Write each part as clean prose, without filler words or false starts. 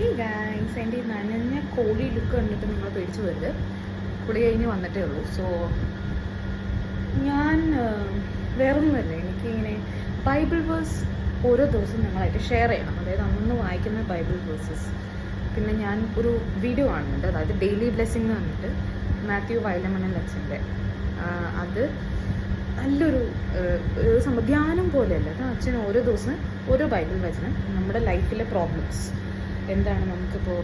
ഈ ഗായ്സ് എൻ്റെ ഈ നനഞ്ഞ കോഴി ലുക്ക് കണ്ടിട്ട് നിങ്ങൾ പേടിച്ചു വരുത്. കുളി കഴിഞ്ഞ് വന്നിട്ടേ ഉള്ളൂ. സോ ഞാൻ വേറൊന്നുമല്ല, എനിക്കിങ്ങനെ ബൈബിൾ വേഴ്സ് ഓരോ ദിവസവും നിങ്ങളായിട്ട് ഷെയർ ചെയ്യണം. അതായത് അന്നൊന്ന് വായിക്കുന്ന ബൈബിൾ വേഴ്സസ്. പിന്നെ ഞാൻ ഒരു വീഡിയോ കാണുന്നുണ്ട്, അതായത് ഡെയിലി ബ്ലെസ്സിങ് എന്ന് പറഞ്ഞിട്ട് മാത്യു വയലമണ്ണൻ അച്ഛൻ്റെ. അത് നല്ലൊരു സംഭവം, ധ്യാനം പോലെയല്ല. അത് അച്ഛൻ ഓരോ ദിവസം ഓരോ ബൈബിൾ വചനം നമ്മുടെ ലൈഫിലെ പ്രോബ്ലംസ് എന്താണ്, നമുക്കിപ്പോൾ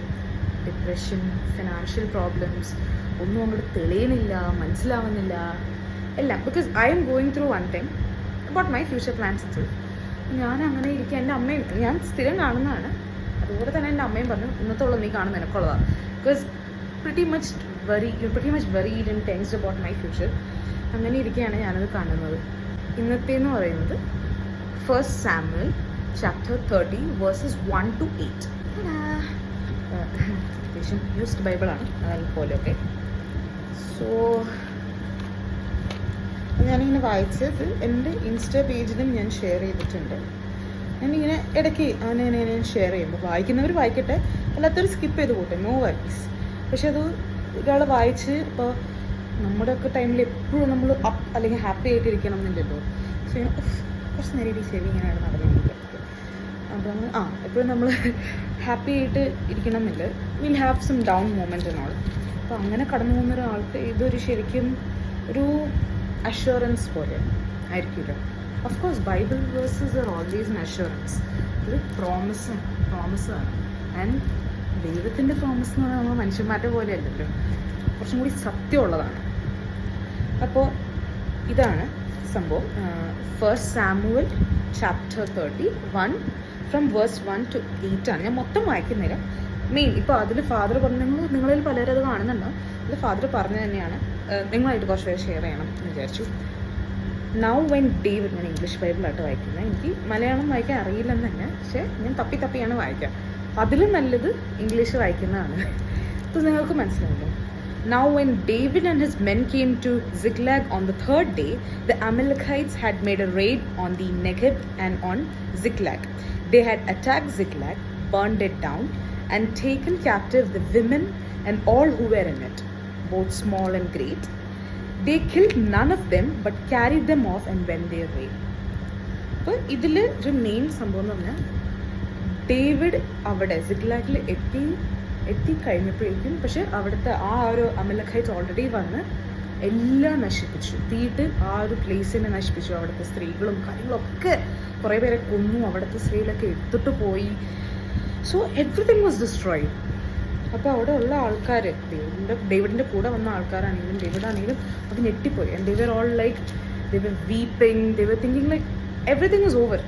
ഡിപ്രഷൻ, ഫിനാൻഷ്യൽ പ്രോബ്ലംസ് ഒന്നും അങ്ങോട്ട് തെളിയുന്നില്ല, മനസ്സിലാവുന്നില്ല എല്ലാം. Because I'm going through one thing about my future plans it. ഞാൻ അങ്ങനെ ഇരിക്കുക. എൻ്റെ അമ്മയും ഞാൻ സ്ഥിരം കാണുന്നതാണ്, അതുപോലെ തന്നെ എൻ്റെ അമ്മയും പറഞ്ഞു ഇന്നത്തോളം നീ കാണുന്ന എനിക്കുള്ളതാണ്. Because pretty much worried and tensed about my future. അങ്ങനെ ഇരിക്കുകയാണ് ഞാനത് കാണുന്നത്. ഇന്നത്തേന്ന് പറയുന്നത് 1 Samuel chapter 30 verses 1 to 8. അത്യാവശ്യം യൂസ്ഡ് ബൈബിളാണ് അതുപോലെ. ഓക്കെ, സോ ഞാനിങ്ങനെ വായിച്ചത് എൻ്റെ ഇൻസ്റ്റാ പേജിലും ഞാൻ ഷെയർ ചെയ്തിട്ടുണ്ട്. ഞാനിങ്ങനെ ഇടയ്ക്ക് അങ്ങനെ ഞാൻ ഷെയർ ചെയ്യുമ്പോൾ വായിക്കുന്നവർ വായിക്കട്ടെ, അല്ലാത്തൊരു സ്കിപ്പ് ചെയ്ത് പോട്ടെ, നോ വറീസ്. പക്ഷെ അത് ഒരാൾ വായിച്ച് ഇപ്പോൾ നമ്മുടെയൊക്കെ ടൈമിൽ എപ്പോഴും നമ്മൾ അപ്പ് അല്ലെങ്കിൽ ഹാപ്പി ആയിട്ടിരിക്കണം എന്നില്ലല്ലോ. സോ കുറച്ച് നേരം ഈ ചെവി ഇങ്ങനെയാണ് നടന്നുകൊണ്ടിരിക്കുന്നത്. അപ്പം എപ്പോഴും നമ്മൾ ഹാപ്പി ആയിട്ട് ഇരിക്കണം എന്നില്ല, will have some down moment എന്നോൾ. അപ്പോൾ അങ്ങനെ കടന്നു പോകുന്ന ഒരാൾക്ക് ഇതൊരു ശരിക്കും ഒരു അഷ്വറൻസ് പോലെ ആയിരിക്കില്ല. Of course Bible versus are always N assurance. ഒരു പ്രോമിസാണ്. ആൻഡ് ദൈവത്തിൻ്റെ പ്രോമിസ് എന്ന് പറഞ്ഞാൽ നമ്മൾ മനുഷ്യന്മാരുടെ പോലെ അല്ലല്ലോ, കുറച്ചും കൂടി സത്യമുള്ളതാണ്. അപ്പോൾ ഇതാണ് സംഭവം. 1 Samuel chapter 30 from verse 1 to 8 ആണ്. ഞാൻ മൊത്തം വായിക്കുന്നില്ല. മെയിൻ ഇപ്പോൾ അതിൽ ഫാദർ പറഞ്ഞ നിങ്ങളിൽ പലരും അത് കാണുന്നുണ്ടോ, അതിൽ ഫാദർ പറഞ്ഞു തന്നെയാണ് നിങ്ങളായിട്ട് കുറച്ച് പേര് ഷെയർ ചെയ്യണം എന്ന് വിചാരിച്ചു. നൗ വെൻ ഡേവിഡ്, ഞാൻ ഇംഗ്ലീഷ് ബൈബിളായിട്ട് വായിക്കുന്നത്. എനിക്ക് മലയാളം വായിക്കാൻ അറിയില്ലെന്ന് തന്നെ, പക്ഷേ ഞാൻ തപ്പിയാണ് വായിക്കുക. അതിലും നല്ലത് ഇംഗ്ലീഷ് വായിക്കുന്നതാണ്. അപ്പോൾ നിങ്ങൾക്ക് മനസ്സിലാവില്ല. Now when David and his men came to Ziklag on the third day, the Amalekites had made a raid on the Negeb and on Ziklag. They had attacked Ziklag, burned it down, and taken captive the women and all who were in it, both small and great. They killed none of them, but carried them off and went their way. അപ്പോൾ ഇതിൽ ഒരു main സംഭവം എന്ന് പറഞ്ഞാൽ, David അവിടെ സിഗ്ലാഗിൽ എത്തിക്കഴിഞ്ഞപ്പോഴേക്കും പക്ഷെ അവിടുത്തെ ആ ഒരു അമലഖൈറ്റ് ഓൾറെഡി വന്ന് എല്ലാം നശിപ്പിച്ചു, തീയിട്ട് ആ ഒരു പ്ലേസിനെ നശിപ്പിച്ചു. അവിടുത്തെ സ്ത്രീകളും കാര്യങ്ങളൊക്കെ കുറേ പേരെ കൊന്നു, അവിടുത്തെ സ്ത്രീകളൊക്കെ എടുത്തിട്ട് പോയി. So everything was destroyed. അപ്പോൾ അവിടെ ഉള്ള ആൾക്കാർ, ഡേവിഡിൻ്റെ കൂടെ വന്ന ആൾക്കാരാണെങ്കിലും ഡേവിഡാണെങ്കിലും അത് ഞെട്ടിപ്പോയി. And they were all like they were weeping, they were thinking like everything is over.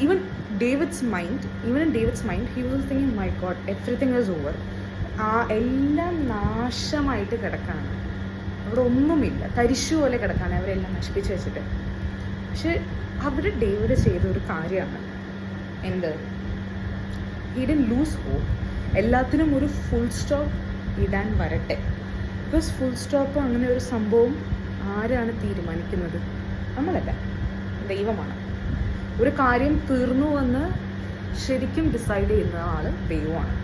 Even in David's mind, he was thinking, my God, everything is over. എല്ലാം നാശമായിട്ട് കിടക്കാണ്, അവിടെ ഒന്നുമില്ല, തരിശു പോലെ കിടക്കാണ്, അവരെല്ലാം നശിപ്പിച്ച് വെച്ചിട്ട്. പക്ഷെ അവിടെ ഡേവിഡ് ചെയ്ത ഒരു കാര്യമാണ് എന്ത്, he didn't lose hope. എല്ലാത്തിനും ഒരു ഫുൾ സ്റ്റോപ്പ് ഇടാൻ വരട്ടെ. ബിക്കോസ് ഫുൾ സ്റ്റോപ്പ് അങ്ങനെ ഒരു സംഭവം ആരാണ് തീരുമാനിക്കുന്നത്? നമ്മളല്ല, ദൈവമാണ്. ഒരു കാര്യം തീർന്നു എന്ന് ശരിക്കും ഡിസൈഡ് ചെയ്യുന്ന ആൾ ദൈവമാണ്.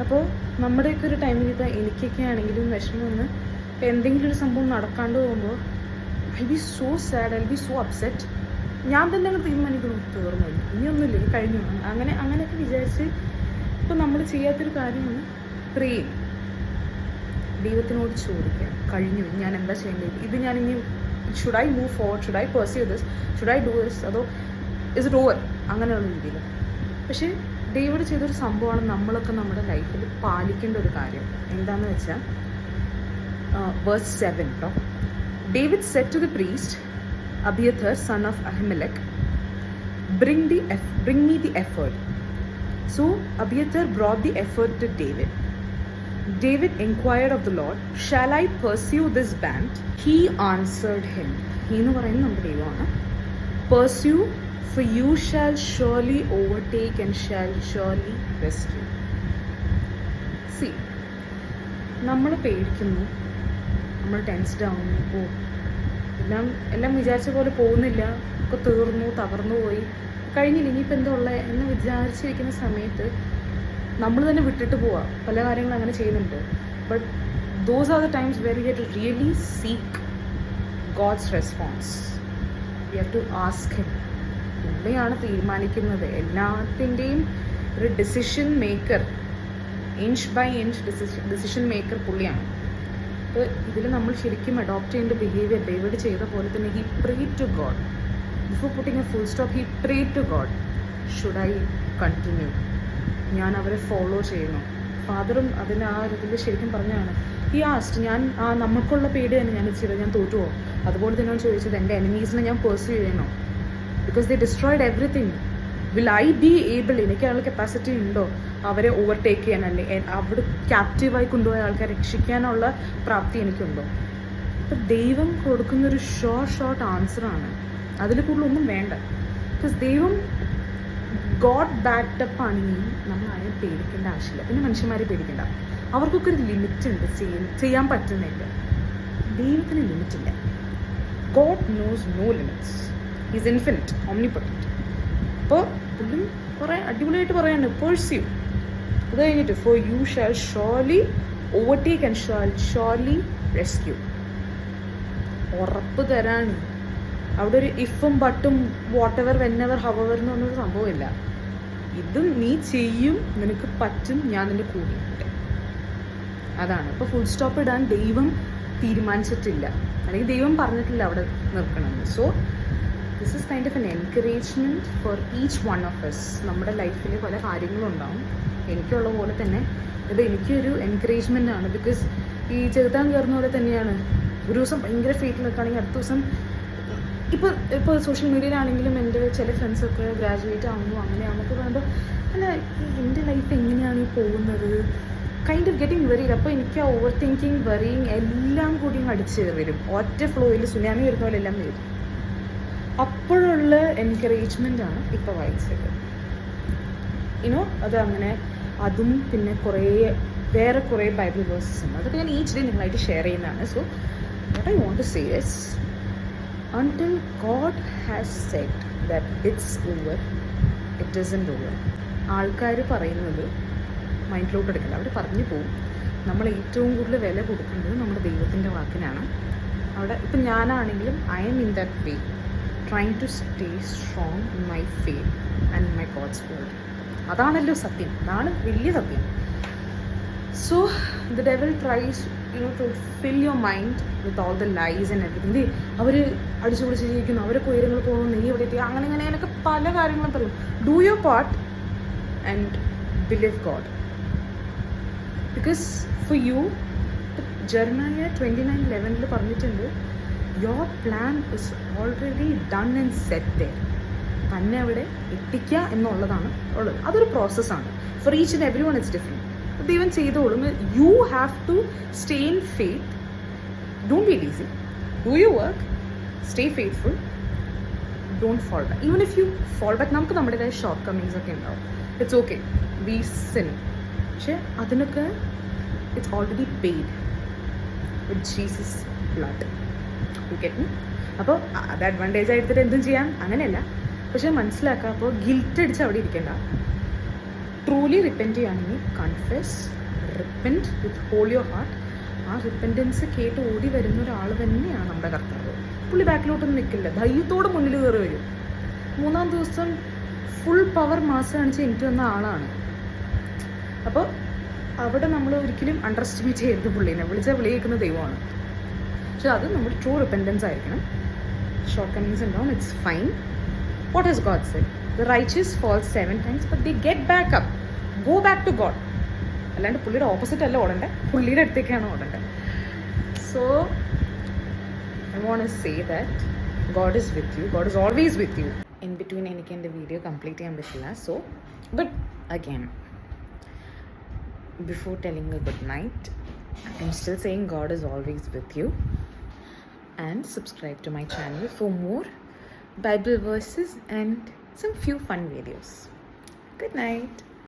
അപ്പോൾ നമ്മുടെയൊക്കെ ഒരു ടൈമിൽ ഇപ്പോൾ എനിക്കൊക്കെ ആണെങ്കിലും വിഷമം വന്ന് ഇപ്പോൾ എന്തെങ്കിലും ഒരു സംഭവം നടക്കാണ്ട് പോകുമ്പോൾ I B so sad, I B so upset. ഞാൻ തന്നെ അങ്ങ് തീരുമാനിക്കുന്നു, തീർന്നു, ഇനിയൊന്നുമില്ല, ഇനി കഴിഞ്ഞു, അങ്ങനെയൊക്കെ വിചാരിച്ച് ഇപ്പോൾ നമ്മൾ ചെയ്യാത്തൊരു കാര്യമാണ് പ്രേയും. ദൈവത്തിനോട് ചോദിക്കുക, കഴിഞ്ഞു, ഞാൻ എന്താ ചെയ്യേണ്ടത്, ഇത് ഞാനിനി should I move forward, should I pursue this, should I do this, അതോ ഇസ് ഇറ്റ് ഓവർ, അങ്ങനെയുള്ള രീതിയിൽ. പക്ഷേ ഡേവിഡ് ചെയ്തൊരു സംഭവമാണ് നമ്മളൊക്കെ നമ്മുടെ ലൈഫിൽ പാലിക്കേണ്ട ഒരു കാര്യം. എന്താണെന്ന് വെച്ചാൽ verse 7 കേട്ടോ. David said to the priest Abiathar, son of Ahimelech, bring me the ephod. So Abiathar brought the ephod to David. David inquired of the Lord, shall I pursue this band? He answered him. He എന്ന് പറയുന്നത് നമ്മുടെ ദൈവമാണ്. Pursue, for you shall surely overtake and shall surely rescue. See, നമ്മൾ പേടിക്കുന്നു, നമ്മൾ tensed ആവുന്നു, എല്ലാം വിചാരിച്ച പോലെ പോകുന്നില്ല, ഒക്കെ തീർന്നു, തകർന്നു പോയി, കഴിഞ്ഞില്ല, ഇനിയിപ്പോൾ എന്താ ഉള്ളത് എന്ന് വിചാരിച്ചിരിക്കുന്ന സമയത്ത് നമ്മൾ തന്നെ വിട്ടിട്ട് പോവാം. പല കാര്യങ്ങളും അങ്ങനെ ചെയ്യുന്നുണ്ട്. But those are the times where you have to really seek God's response. You have to ask him. പുള്ളിയാണ് തീരുമാനിക്കുന്നത് എല്ലാത്തിൻ്റെയും ഒരു decision maker. Inch by inch decision maker പുള്ളിയാണ്. അപ്പോൾ ഇതിൽ നമ്മൾ ശരിക്കും അഡോപ്റ്റ് ചെയ്യേണ്ട ബിഹേവിയർ ഡേവിഡ് ചെയ്ത പോലെ തന്നെ he prayed to God before putting a full stop. He prayed to God, should I continue, ഞാൻ അവരെ ഫോളോ ചെയ്യുന്നു. ഫാദറും അതിന് ആ ഇതിൽ ശരിക്കും പറഞ്ഞാണ് ഈ ആസ്റ്റ്, ഞാൻ നമുക്കുള്ള പേടി തന്നെ ഞാൻ ചെയ്തത്, ഞാൻ തോറ്റുവോ? അതുപോലെ തന്നെയാണ് ചോദിച്ചത്, എൻ്റെ എനിമീസിനെ ഞാൻ പെർസ്യൂ ചെയ്യണോ? Because they destroyed everything. Will I be able, എനിക്കുള്ള കപ്പാസിറ്റി ഉണ്ടോ അവരെ ഓവർടേക്ക് ചെയ്യാനല്ലേ, അവിടെ ക്യാപ്റ്റീവായി കൊണ്ടുപോയ ആൾക്കാരെ രക്ഷിക്കാനുള്ള പ്രാപ്തി എനിക്കുണ്ടോ? അപ്പം ദൈവം കൊടുക്കുന്നൊരു ഷോർട്ട് ആൻസറാണ്. അതിൽ കൂടുതലൊന്നും വേണ്ട. ബിക്കോസ് ദൈവം ഗോഡ് ബാക്ക്ഡപ്പ് ആണെങ്കിൽ നമ്മൾ ആരെയും പേടിക്കേണ്ട ആവശ്യമില്ല. പിന്നെ മനുഷ്യന്മാരെ പേടിക്കേണ്ട, അവർക്കൊക്കെ ഒരു ലിമിറ്റ് ഉണ്ട്, ചെയ്യാൻ പറ്റുന്നില്ല. ദൈവത്തിന് ലിമിറ്റില്ല. God knows no limits. Is infinite, omnipotent. അപ്പോൾ പുള്ളി കുറേ അടിപൊളിയായിട്ട് പറയാണ്, പേഴ്സ്യൂ. അത് കഴിഞ്ഞിട്ട് for you shall surely overtake and shall surely rescue. ഉറപ്പ് തരാണ്. അവിടെ ഒരു ഇഫും ബട്ടും വാട്ടെവർ വെന്നെവർ ഹവർ എന്ന് പറഞ്ഞൊരു സംഭവമില്ല. ഇതും നീ ചെയ്യും, നിനക്ക് പറ്റും, ഞാൻ നിൻ്റെ കൂടെയുണ്ട്. അതാണ്. അപ്പോൾ ഫുൾ സ്റ്റോപ്പ് ഇടാൻ ദൈവം തീരുമാനിച്ചിട്ടില്ല, അല്ലെങ്കിൽ ദൈവം പറഞ്ഞിട്ടില്ല അവിടെ നിർക്കണമെന്ന്. So this is kind of എൻ encouragement for each one of us. നമ്മുടെ ലൈഫിൽ പല കാര്യങ്ങളും ഉണ്ടാവും. എനിക്കുള്ള പോലെ തന്നെ ഇത് എനിക്കൊരു എൻകറേജ്മെൻ്റ് ആണ്. ബിക്കോസ് ഈ ചെറുതാൻ കയറുന്ന പോലെ തന്നെയാണ്. ഒരു ദിവസം ഭയങ്കര ഫെയ്റ്റ് നിൽക്കുകയാണെങ്കിൽ അടുത്ത ദിവസം ഇപ്പോൾ സോഷ്യൽ മീഡിയയിലാണെങ്കിലും എൻ്റെ ചില ഫ്രണ്ട്സൊക്കെ ഗ്രാജുവേറ്റ് ആകുമ്പോൾ അങ്ങനെയാണെന്നൊക്കെ പറയുമ്പോൾ അല്ല എൻ്റെ ലൈഫ് എങ്ങനെയാണ് ഈ പോകുന്നത്, കൈൻഡ് ഓഫ് ഗെറ്റിംഗ് വെറി. അപ്പോൾ എനിക്ക് ആ ഓവർ തിങ്കിങ്, വെറിയിങ് എല്ലാം കൂടി അടിച്ച് വരും. ഒറ്റ ഫ്ലോയിൽ സുനാമി വരുന്ന പോലെ എല്ലാം വരും. അപ്പോഴുള്ള എൻകറേജ്മെൻ്റാണ് ഇപ്പോൾ വായിച്ചത്. അത് അങ്ങനെ. അതും പിന്നെ വേറെ കുറേ ബൈബിൾ വേഴ്സസ് ഉണ്ട്. അതൊക്കെ ഞാൻ ഈച്ച് ഡേ നിങ്ങളായിട്ട് ഷെയർ ചെയ്യുന്നതാണ്. So what I want to say is, until God has said that it's over, it isn't over. ആൾക്കാർ പറയുന്നത് മൈൻഡിലോട്ട് എടുക്കില്ല, അവർ പറഞ്ഞു പോകും. നമ്മൾ ഏറ്റവും കൂടുതൽ വില കൊടുക്കേണ്ടത് നമ്മുടെ ദൈവത്തിൻ്റെ വാക്കിനാണ്. അവിടെ ഇപ്പം ഞാനാണെങ്കിലും I'm in that way, trying to stay strong in my faith and my God's word. അതാണല്ലോ സത്യം, അതാണ് വലിയ സത്യം. So the devil tries to fill your mind with all the lies and everything. അവർ അടിച്ചു പൊളിച്ച് ജീവിക്കുന്നു, അവരൊക്കെ ഉയരങ്ങൾ പോകുന്നു, നീ എവിടെ എത്തി, അങ്ങനെ അങ്ങനെയൊക്കെ പല കാര്യങ്ങളും പറയും. Do your part and believe God. Because for you, Jeremiah 29:11 പറഞ്ഞിട്ടുണ്ട്, your plan is already done and set there. തന്നെ അവിടെ എത്തിക്കുക എന്നുള്ളതാണ് ഉള്ളത്. അതൊരു പ്രോസസ്സാണ്. For each and every one it's different. ദൈവം ചെയ്തോളും. You have to stay in faith. Don't be lazy. Do your work. Stay faithful. Don't fall back. Even if you fall back, നമുക്ക് നമ്മുടേതായ ഷോർട്ട് കമ്മിങ്സ് ഒക്കെ ഉണ്ടാവും. It's okay, V sin. പക്ഷെ അതിനൊക്കെ it's already paid with Jesus blood. You get me? അപ്പോൾ അത് advantage ആയിട്ട് എന്തും ചെയ്യാം, അങ്ങനെയല്ല. പക്ഷെ മനസ്സിലാക്കുക, അപ്പോൾ ഗിൽറ്റ് അടിച്ച് അവിടെ ഇരിക്കേണ്ട. ട്രൂലി റിപ്പൻറ്റ് ചെയ്യുകയാണെങ്കിൽ confess, repent with whole your heart. ആ റിപ്പൻറ്റൻസ് കേട്ട് ഓടി വരുന്ന ഒരാൾ തന്നെയാണ് നമ്മുടെ കർത്താവ്. പുള്ളി ബാക്കിലോട്ടൊന്നും നിൽക്കില്ല, ധൈര്യത്തോടെ മുന്നിൽ കയറി വരും. 3-ാം ദിവസം ഫുൾ പവർ മാസ് കാണിച്ച് എനിക്ക് വന്ന ആളാണ്. അപ്പോൾ അവിടെ നമ്മൾ ഒരിക്കലും അണ്ടർ എസ്റ്റിമേറ്റ് ചെയ്യരുത്. പുള്ളീനെ വിളി കേൾക്കുന്ന ദൈവമാണ്. പക്ഷെ അത് നമ്മൾ ട്രൂ റിപ്പൻറ്റൻസ് ആയിരിക്കണം. ഷോർട്ട് കമ്മിങ്സ് ഉണ്ടാവും, it's fine. What has God Z? The righteous fall 7 times, but they get back up. Go back to God. അല്ലാണ്ട് പുള്ളിയുടെ ഓപ്പോസിറ്റ് അല്ല ഓടണ്ടേ, പുള്ളിയുടെ അടുത്തേക്കാണ് ഓടേണ്ടത്. So I want to say that God is with you. God is always with you. In between എനിക്ക് എൻ്റെ video complete ചെയ്യാൻ പറ്റില്ല. So but again, before telling a good night, I'm still saying God is always with you. And subscribe to my channel for more Bible verses and some few fun videos. Good night.